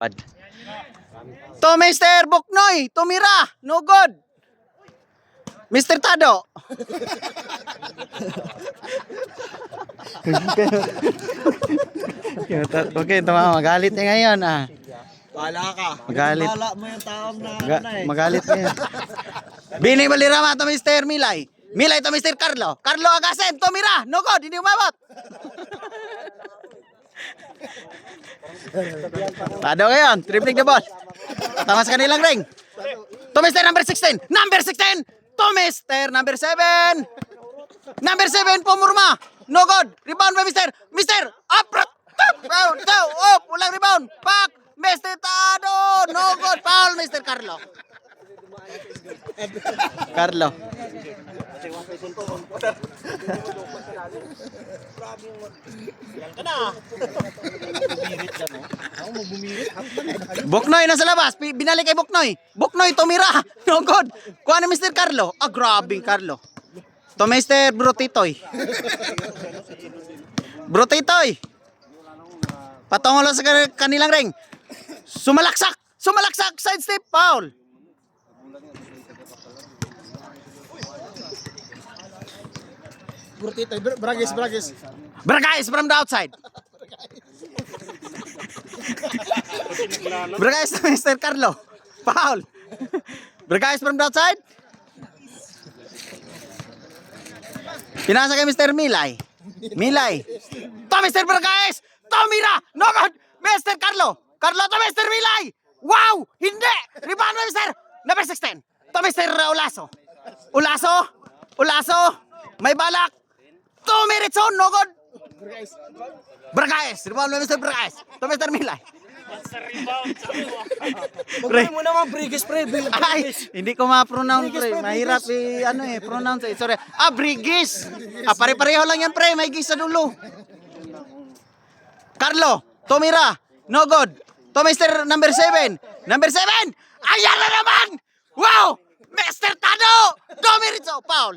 lapad. To Mr. Buknoy, tumira, no good. Mr. Tado. Okay, tama, magalit niya ngayon ah. Bahala ka. Magalit. Bahala mo yung taong na Magalit niya. Bini balirama to Mr. Milay. Milay to Mr. Carlo. Carlo Agasen, tumira, no good, hindi umabot. Tado ngayon, tripling the ball. Tama sa kanilang ring. To Mr. number 16. Number 16. To Mr. number 7. Number 7 pumurma. No good. Rebound by Mr. Up. Up. Ulang rebound. Pak. Mr. Tado. No good. Foul Mr. Carlo. Carlo. Buknoy nasa labas. Binalik kay Buknoy. Buknoy tumira. No good. Kuha ni Mr. Carlo. Ah, grabe Carlo. To Mr. Brutitoy. Brutitoy. Patungo sa kanilang ring. Sumalaksak. Side step. Foul. Bragais from the outside. Bragais to Mr. Carlo. Foul. Bragais from the outside. Pinasa kay Mr. Milay. To Mr. Bragais. Tomira. No good. Mr. Carlo to Mr. Milay. Wow. Hindi. Rebound Mr. Number 16. To Mr. Ulaso. May balak. 2 minutes on. No good. Bragais. Rebound Mr. Bragais. To Mr. Milay. Pre mo naman Brigis pre. Ay, hindi ko ma-pronounce pre. Mahirap pronounce eh. Sorry. Ah, Brigis. Ah, pare-pareho lang yan pre. May gis sa dulo. Carlo, tumira. No good. To Mr. number 7. Ayan na naman. Wow! Mr. Tado. 2 minutes. Foul.